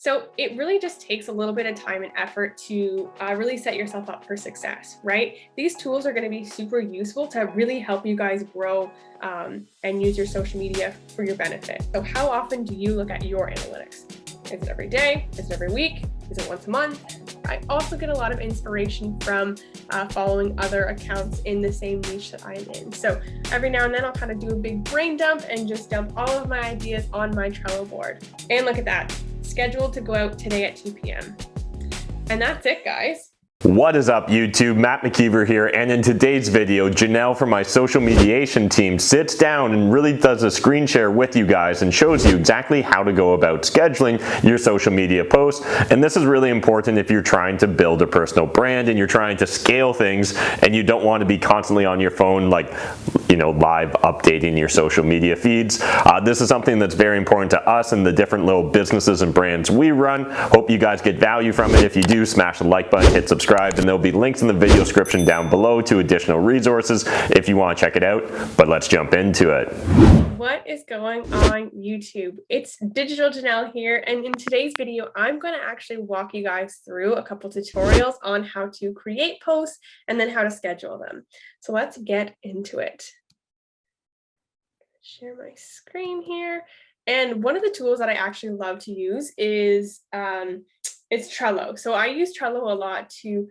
So it really just takes a little bit of time and effort to really set yourself up for success, right? These tools are going to be super useful to really help you guys grow and use your social media for your benefit. So how often do you look at your analytics? Is it every day? Is it every week? Is it once a month? I also get a lot of inspiration from following other accounts in the same niche that I'm in. So every now and then I'll kind of do a big brain dump and just dump all of my ideas on my Trello board. And look at that, scheduled to go out today at 2 p.m. And that's it, guys. What is up, YouTube? Matt McKeever here, and in today's video, Janelle from my social mediation team sits down and really does a screen share with you guys and shows you exactly how to go about scheduling your social media posts. And this is really important if you're trying to build a personal brand and you're trying to scale things and you don't want to be constantly on your phone, like, live updating your social media feeds. This is something that's very important to us and the different little businesses and brands we run. Hope you guys get value from it. If you do, smash the like button, hit subscribe, and there'll be links in the video description down below to additional resources if you want to check it out. But let's jump into it. What is going on, YouTube? It's Digital Janelle here, and in today's video, I'm going to actually walk you guys through a couple tutorials on how to create posts and then how to schedule them. So let's get into it. Share my screen here. And one of the tools that I actually love to use is it's Trello. So I use Trello a lot to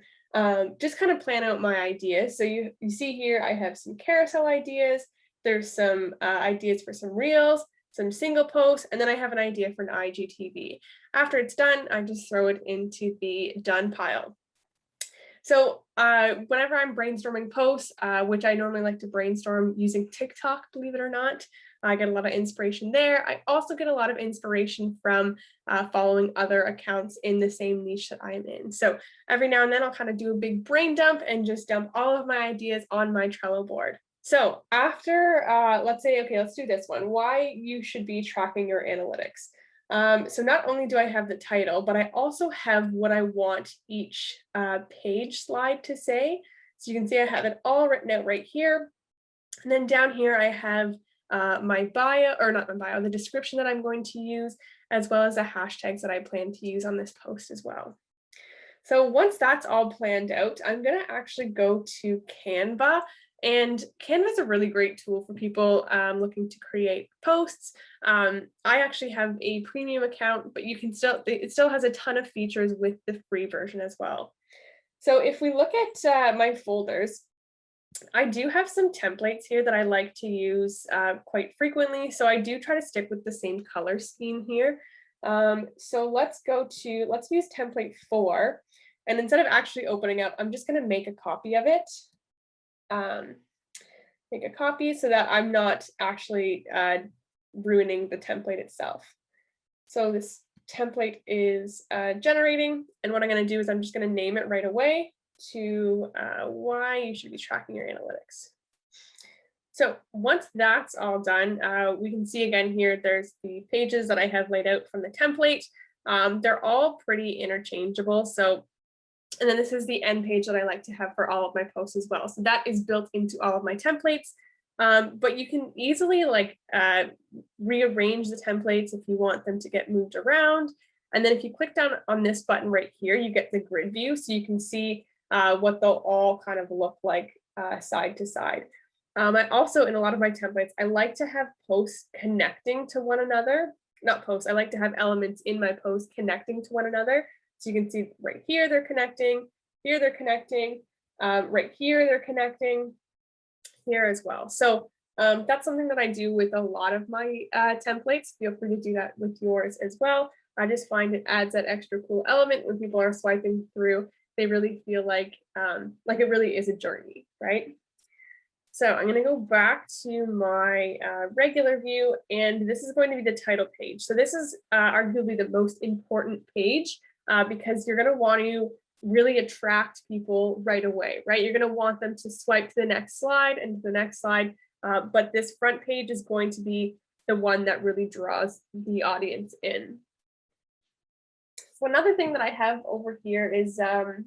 just kind of plan out my ideas. So you see here, I have some carousel ideas. There's some ideas for some reels, some single posts, and then I have an idea for an IGTV. After it's done, I just throw it into the done pile. So whenever I'm brainstorming posts, which I normally like to brainstorm using TikTok, believe it or not, I get a lot of inspiration there. I also get a lot of inspiration from following other accounts in the same niche that I'm in. So every now and then I'll kind of do a big brain dump and just dump all of my ideas on my Trello board. So after, let's say, okay, let's do this one. Why you should be tracking your analytics. So not only do I have the title, but I also have what I want each page slide to say. So you can see I have it all written out right here. And then down here, I have my bio, or not my bio, the description that I'm going to use, as well as the hashtags that I plan to use on this post as well. So once that's all planned out, I'm going to actually go to Canva. And Canva is a really great tool for people looking to create posts. I actually have a premium account, but you can it still has a ton of features with the free version as well. So if we look at my folders, I do have some templates here that I like to use quite frequently. So I do try to stick with the same color scheme here. So let's use template 4. And instead of actually opening up, I'm just going to make a copy of it. Make a copy so that I'm not actually ruining the template itself. So this template is generating, and what I'm going to do is I'm just going to name it right away to why you should be tracking your analytics. So once that's all done, we can see again here, there's the pages that I have laid out from the template. They're all pretty interchangeable. And then this is the end page that I like to have for all of my posts as well. So that is built into all of my templates. But you can easily rearrange the templates if you want them to get moved around. And then if you click down on this button right here, you get the grid view. So you can see what they'll all kind of look like side to side. I also, in a lot of my templates, I like to have posts connecting to one another. Not posts, I like to have elements in my post connecting to one another. So you can see right here, they're connecting, here they're connecting, right here, they're connecting, here as well. So that's something that I do with a lot of my templates. Feel free to do that with yours as well. I just find it adds that extra cool element when people are swiping through. They really feel like it really is a journey, right? So I'm going to go back to my regular view, and this is going to be the title page. So this is arguably the most important page because you're going to want to really attract people right away, right? You're going to want them to swipe to the next slide and to the next slide, but this front page is going to be the one that really draws the audience in. So another thing that I have over here is the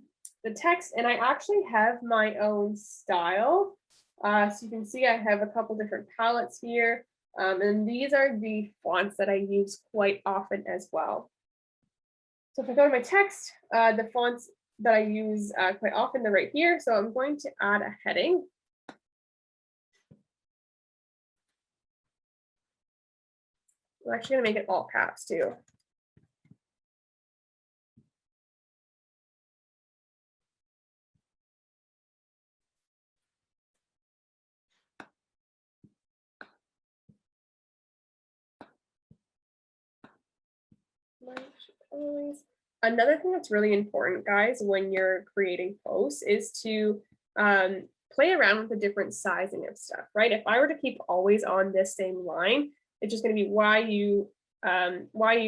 text, and I actually have my own style. So you can see I have a couple different palettes here, and these are the fonts that I use quite often as well. So if I go to my text, the fonts that I use quite often, they're right here. So I'm going to add a heading. I'm actually going to make it all caps too. Another thing that's really important, guys, when you're creating posts is to play around with the different sizing of stuff, right? If I were to keep always on this same line, it's just going to be why you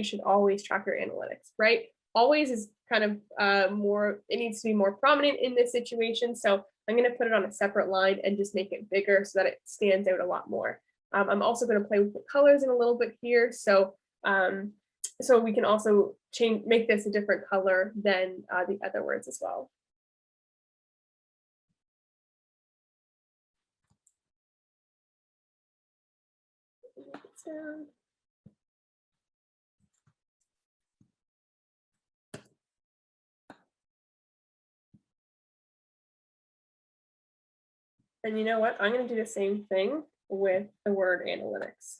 should always track your analytics, right? Always is kind of more, it needs to be more prominent in this situation. So I'm going to put it on a separate line and just make it bigger so that it stands out a lot more. I'm also going to play with the colors in a little bit here. So we can also make this a different color than the other words as well. And you know what? I'm going to do the same thing with the word analytics.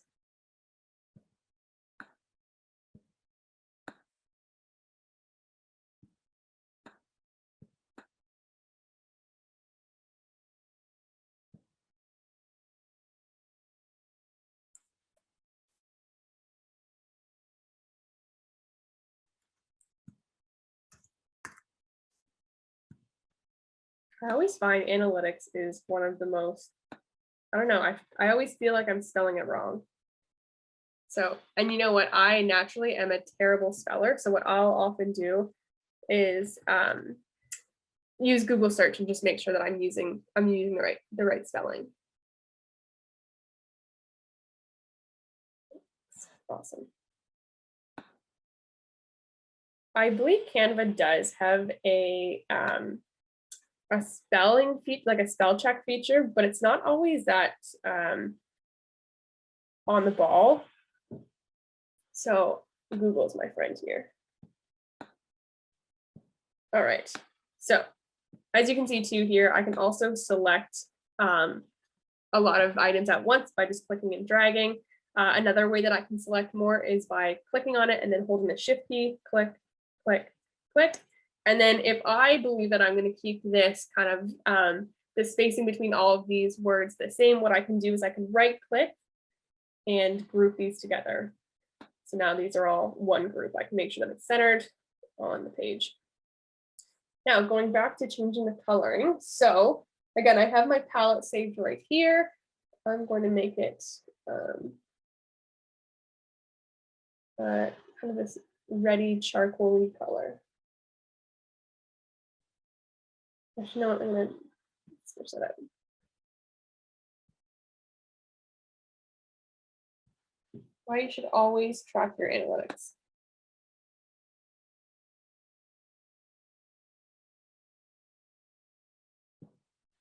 I always find analytics is one of the most, I don't know, I always feel like I'm spelling it wrong. So, and you know what, I naturally am a terrible speller. So what I'll often do is use Google search and just make sure that I'm using the right spelling. Awesome. I believe Canva does have a spelling feature, like a spell check feature, but it's not always that on the ball. So Google's my friend here. All right. So as you can see too here, I can also select a lot of items at once by just clicking and dragging. Another way that I can select more is by clicking on it and then holding the shift key, click, click, click. And then if I believe that I'm going to keep this kind of the spacing between all of these words the same, what I can do is I can right click and group these together. So now these are all one group. I can make sure that it's centered on the page. Now going back to changing the coloring. So again, I have my palette saved right here. I'm going to make it kind of this reddy charcoaly color. Actually, no, I'm going to switch that up. Why you should always track your analytics.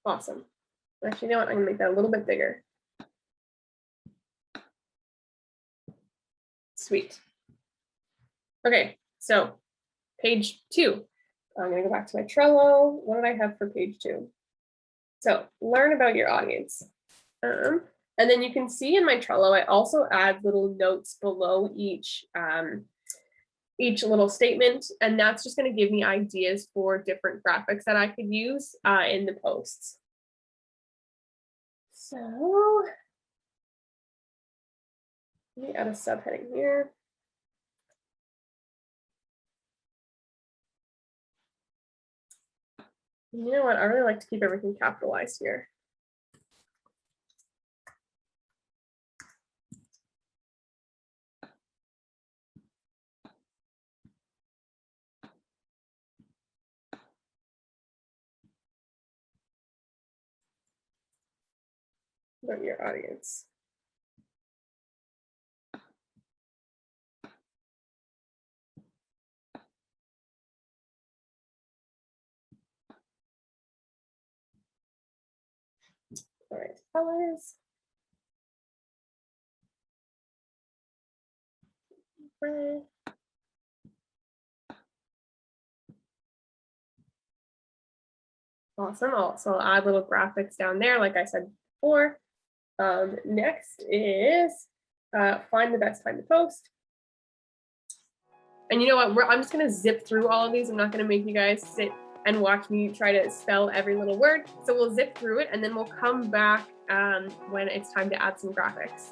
Awesome. Actually, you know what? I'm going to make that a little bit bigger. Sweet. Okay, so page 2. I'm going to go back to my Trello. What did I have for page 2? So learn about your audience. And then you can see in my Trello, I also add little notes below each little statement. And that's just going to give me ideas for different graphics that I could use in the posts. So let me add a subheading here. You know what? I really like to keep everything capitalized here. About your audience. All right, colors. Red. Awesome. Also, I'll add little graphics down there, like I said before. Next is find the best time to post. And you know what? I'm just going to zip through all of these. I'm not going to make you guys sit and watch me try to spell every little word. So we'll zip through it and then we'll come back when it's time to add some graphics.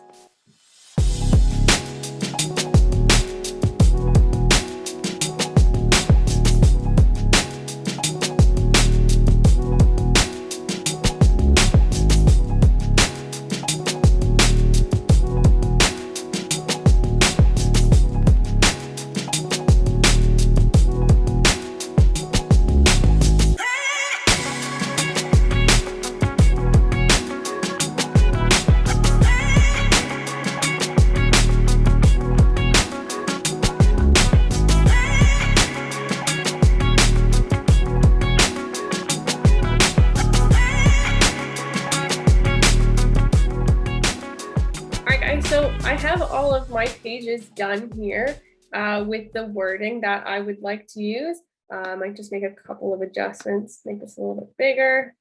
So I have all of my pages done here with the wording that I would like to use. I might just make a couple of adjustments, make this a little bit bigger.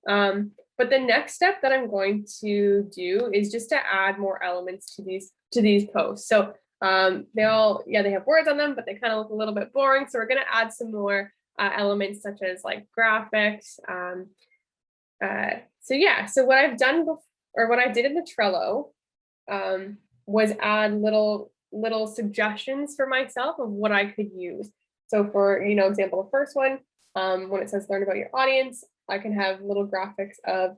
But the next step that I'm going to do is just to add more elements to these posts. So they have words on them, but they kind of look a little bit boring. So we're going to add some more elements such as like graphics. So what I've done before, or what I did in the Trello, was add little suggestions for myself of what I could use. So for, example, the first one, when it says learn about your audience, I can have little graphics of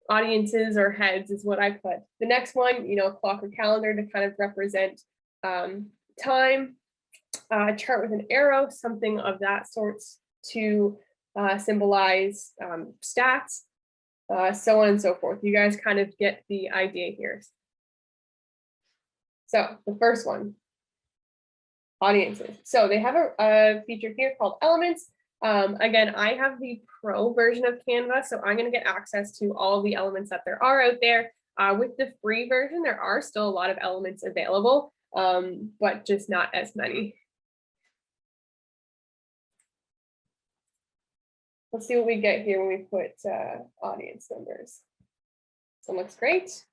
audiences or heads is what I put. The next one, a clock or calendar to kind of represent time, a chart with an arrow, something of that sort to symbolize stats. So on and so forth. You guys kind of get the idea here. So the first one, audiences. So they have a feature here called elements. Again, I have the pro version of Canva, so I'm going to get access to all the elements that there are out there. With the free version, there are still a lot of elements available, but just not as many. Let's see what we get here when we put audience numbers. So it looks great.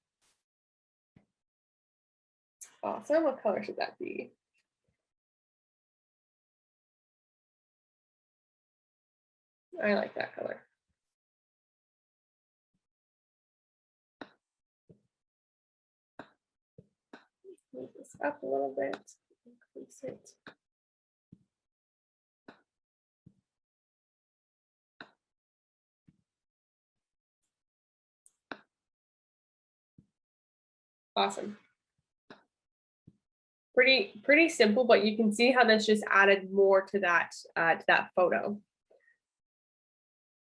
Awesome. What color should that be? I like that color. Move this up a little bit. Increase it. Awesome. Pretty simple, but you can see how this just added more to that photo.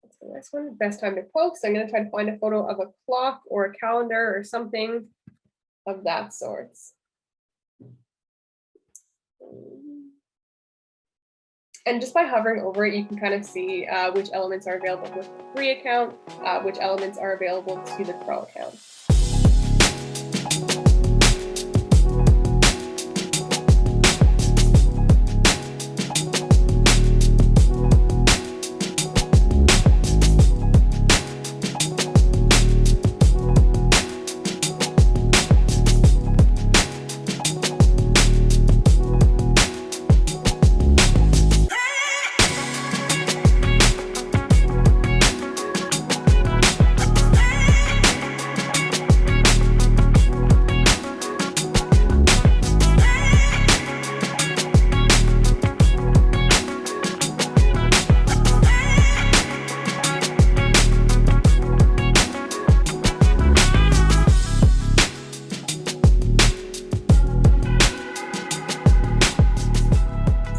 That's the next one. Best time to post. I'm going to try to find a photo of a clock or a calendar or something of that sort. And just by hovering over it, you can kind of see which elements are available with the free account, which elements are available to the pro account.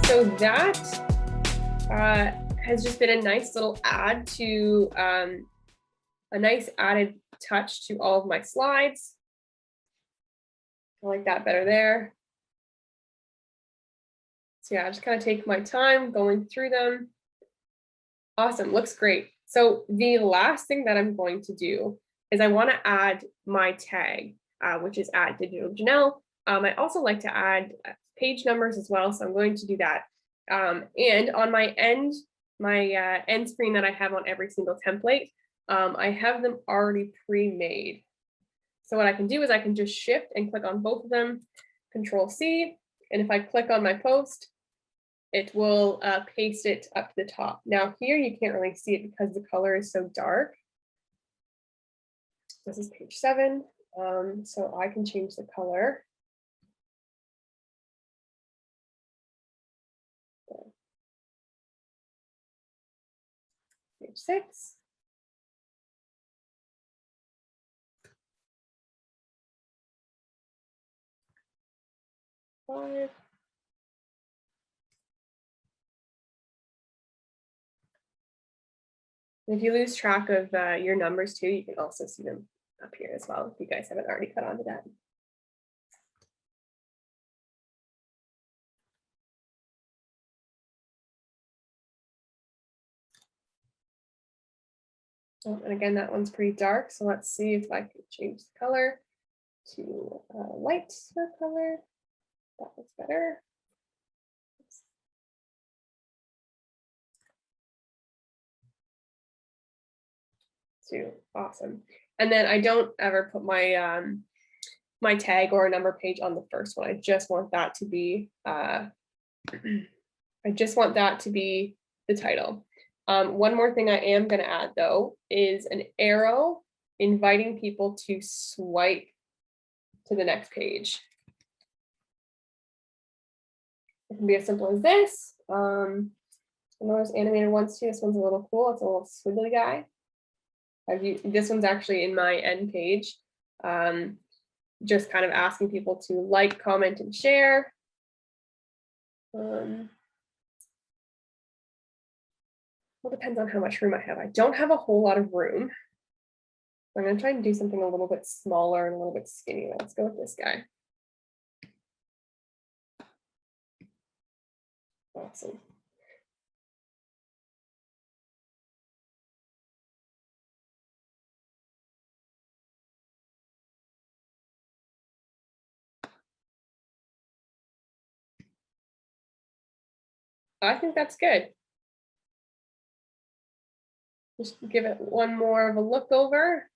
So that has just been a nice little add to a nice added touch to all of my slides. I like that better there. So yeah, I just kind of take my time going through them. Awesome, looks great. So the last thing that I'm going to do is I want to add my tag, which is @digitaljanelle. I also like to add page numbers as well, so I'm going to do that. And on my end end screen that I have on every single template, I have them already pre-made. So what I can do is I can just shift and click on both of them, Control C, and if I click on my post, it will paste it up to the top. Now here you can't really see it because the color is so dark. This is page 7, so I can change the color. Page 6. Five. If you lose track of your numbers too, you can also see them up here as well, if you guys haven't already cut onto that. Oh, and again, that one's pretty dark, so let's see if I can change the color to light color. That looks better. Awesome. And then I don't ever put my my tag or a number page on the first one. I just want that to be I just want that to be the title. One more thing I am going to add though is an arrow inviting people to swipe to the next page. It can be as simple as this. I know there's animated ones too. This one's a little cool. It's a little squiggly guy. This one's actually in my end page. Just kind of asking people to like, comment, and share. Well, depends on how much room I have. I don't have a whole lot of room. I'm going to try and do something a little bit smaller and a little bit skinnier. Let's go with this guy. Awesome. I think that's good. Just give it one more of a look over.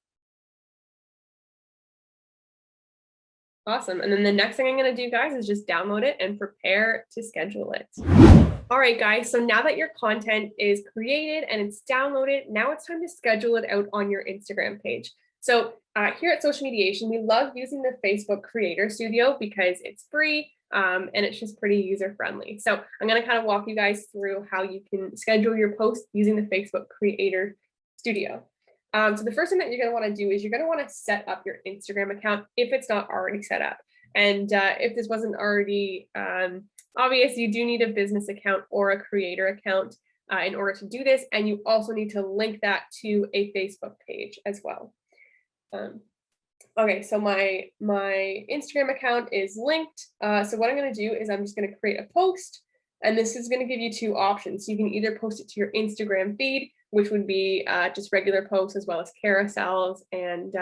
Awesome. And then the next thing I'm going to do, guys, is just download it and prepare to schedule it. All right, guys. So now that your content is created and it's downloaded, now it's time to schedule it out on your Instagram page. So here at Social Mediation, we love using the Facebook Creator Studio because it's free and it's just pretty user-friendly. So I'm going to kind of walk you guys through how you can schedule your posts using the Facebook Creator Studio. So the first thing that you're going to want to do is you're going to want to set up your Instagram account if it's not already set up. And if this wasn't already obvious, you do need a business account or a creator account in order to do this. And you also need to link that to a Facebook page as well. Okay, so my Instagram account is linked. So what I'm going to do is I'm just going to create a post. And this is going to give you two options. You can either post it to your Instagram feed, which would be just regular posts as well as carousels and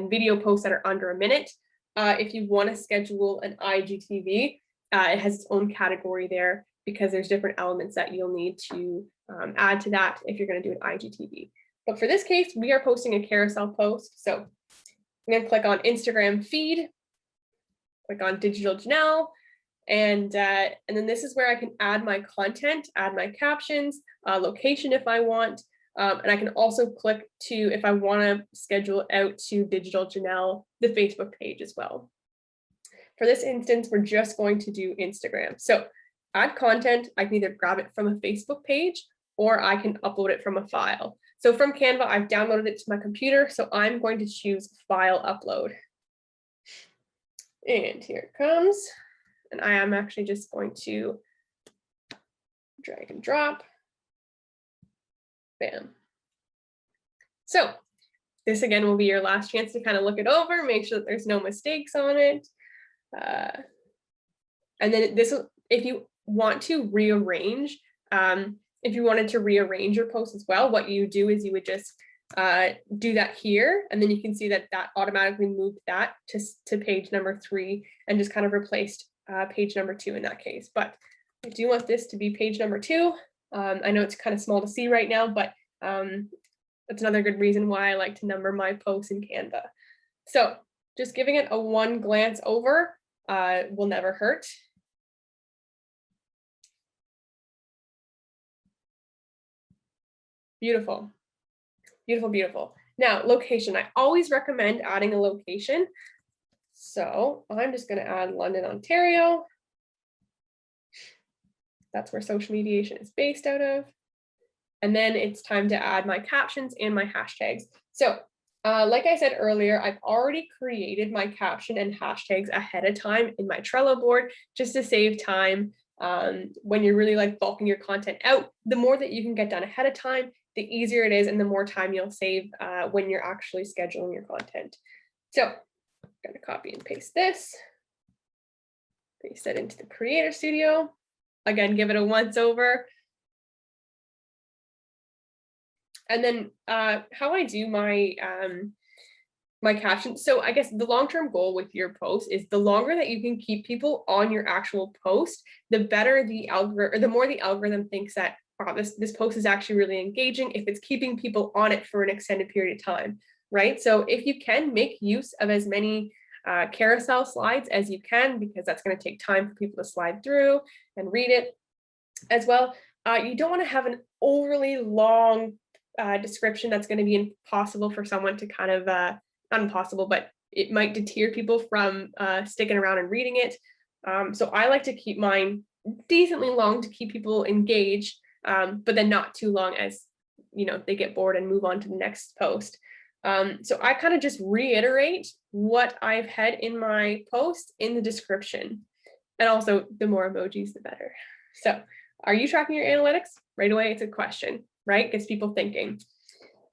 video posts that are under a minute. If you want to schedule an IGTV, it has its own category there because there's different elements that you'll need to add to that if you're going to do an IGTV. But for this case, we are posting a carousel post. So I'm going to click on Instagram feed, click on Digital Janelle, and then this is where I can add my content, add my captions, location if I want, and I can also click to, if I want to schedule it out to Digital Janelle, the Facebook page as well. For this instance, we're just going to do Instagram. So add content, I can either grab it from a Facebook page or I can upload it from a file. So from Canva, I've downloaded it to my computer, so I'm going to choose File Upload. And here it comes. And I am actually just going to drag and drop. Bam. So this again will be your last chance to kind of look it over, make sure that there's no mistakes on it. And then this, if you want to rearrange, if you wanted to rearrange your post as well, what you do is you would just do that here, and then you can see that that automatically moved that to page number 3 and just kind of replaced page number 2 in that case. But I do want this to be page number 2, I know it's kind of small to see right now, but that's another good reason why I like to number my posts in Canva. So just giving it a one glance over will never hurt. Beautiful, beautiful, beautiful. Now, location. I always recommend adding a location. So I'm just going to add London, Ontario. That's where social mediation is based out of. And then it's time to add my captions and my hashtags. So like I said earlier, I've already created my caption and hashtags ahead of time in my Trello board just to save time. When you're really like bulking your content out, the more that you can get done ahead of time, the easier it is and the more time you'll save when you're actually scheduling your content. So I'm going to copy and paste this, paste it into the Creator Studio. Again, give it a once over. And then how I do my my captions. So I guess the long-term goal with your post is the longer that you can keep people on your actual post, the better the algorithm, or the more the algorithm thinks that, wow, this post is actually really engaging if it's keeping people on it for an extended period of time, right? So if you can make use of as many carousel slides as you can, because that's going to take time for people to slide through and read it as well. You don't want to have an overly long description that's going to be impossible for someone to kind of, not impossible, but it might deter people from sticking around and reading it. So I like to keep mine decently long to keep people engaged, but then not too long as, you know, they get bored and move on to the next post. So I kind of just reiterate what I've had in my post in the description, and also the more emojis, the better. So are you tracking your analytics? Right away, it's a question, right? Gets people thinking.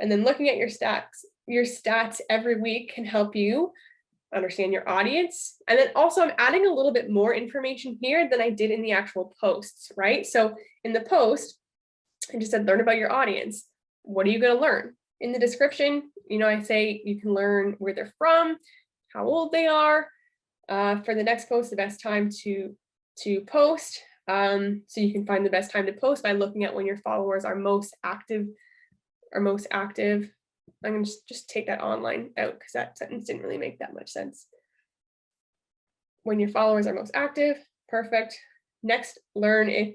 And then looking at your stats every week can help you understand your audience. And then also I'm adding a little bit more information here than I did in the actual posts, right? So in the post, I just said, learn about your audience. What are you going to learn? In the description, you know, I say you can learn where they're from, how old they are. For the next post, the best time to post. So you can find the best time to post by looking at when your followers are most active. I'm going to just take that online out because that sentence didn't really make that much sense. When your followers are most active, perfect. Next, learn if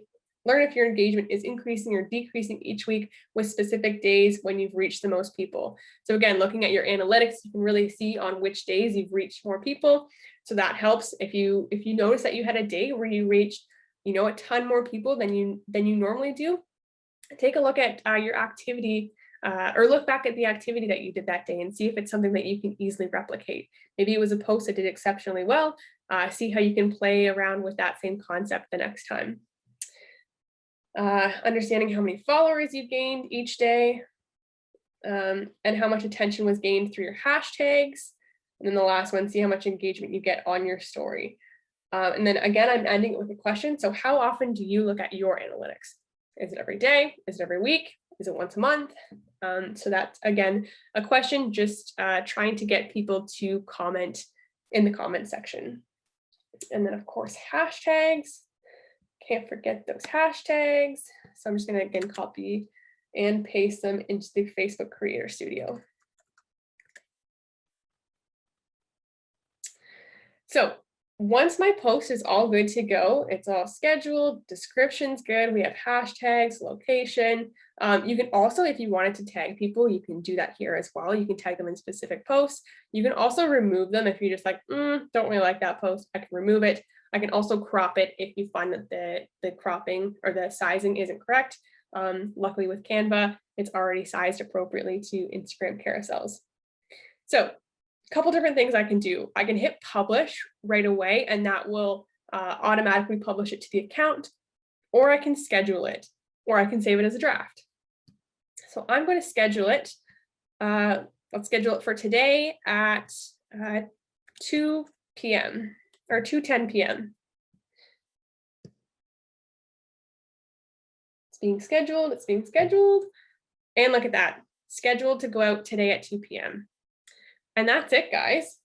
your engagement is increasing or decreasing each week with specific days when you've reached the most people. So again, looking at your analytics, you can really see on which days you've reached more people. So that helps. If you notice that you had a day where you reached, you know, a ton more people than you normally do, take a look at your activity or look back at the activity that you did that day and see if it's something that you can easily replicate. Maybe it was a post that did exceptionally well. See how you can play around with that same concept the next time. Understanding how many followers you've gained each day, and how much attention was gained through your hashtags. And then the last one, see how much engagement you get on your story. And then again, I'm ending it with a question. So how often do you look at your analytics? Is it every day? Is it every week? Is it once a month? So that's, again, a question, just trying to get people to comment in the comment section. And then, of course, hashtags. Can't forget those hashtags. So I'm just going to, again, copy and paste them into the Facebook Creator Studio. So once my post is all good to go, it's all scheduled, description's good, we have hashtags, location. You can also, if you wanted to tag people, you can do that here as well. You can tag them in specific posts. You can also remove them if you're just like, don't really like that post, I can remove it. I can also crop it if you find that the cropping or the sizing isn't correct. Luckily with Canva, it's already sized appropriately to Instagram carousels. So a couple different things I can do. I can hit publish right away, and that will automatically publish it to the account, or I can schedule it, or I can save it as a draft. So I'm going to schedule it. Let's schedule it for today at 2 p.m. or 2:10 p.m. It's being scheduled. It's being scheduled. And look at that. Scheduled to go out today at 2 p.m. And that's it, guys.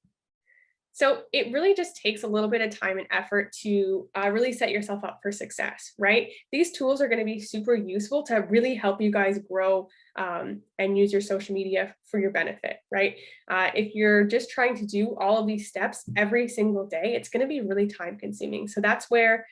So it really just takes a little bit of time and effort to really set yourself up for success, right? These tools are going to be super useful to really help you guys grow and use your social media for your benefit, right? If you're just trying to do all of these steps every single day, it's going to be really time consuming. So that's where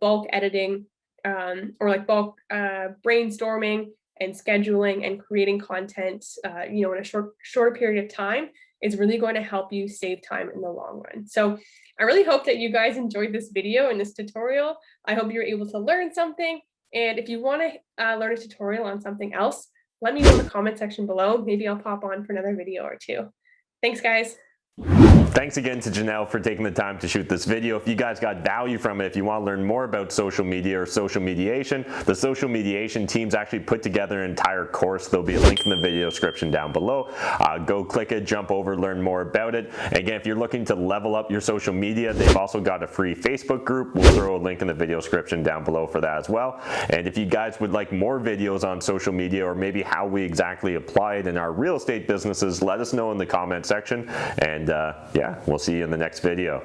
bulk editing or like bulk brainstorming and scheduling and creating content, in a shorter period of time is really going to help you save time in the long run. So I really hope that you guys enjoyed this video and this tutorial. I hope you're able to learn something. And if you want to learn a tutorial on something else, let me know in the comment section below. Maybe I'll pop on for another video or two. Thanks, guys. Thanks again to Janelle for taking the time to shoot this video. If you guys got value from it, if you want to learn more about social media or social mediation, the social mediation team's actually put together an entire course. There'll be a link in the video description down below. Go click it, jump over, learn more about it. Again, if you're looking to level up your social media, they've also got a free Facebook group. We'll throw a link in the video description down below for that as well. And if you guys would like more videos on social media or maybe how we exactly apply it in our real estate businesses, let us know in the comment section. And yeah, we'll see you in the next video.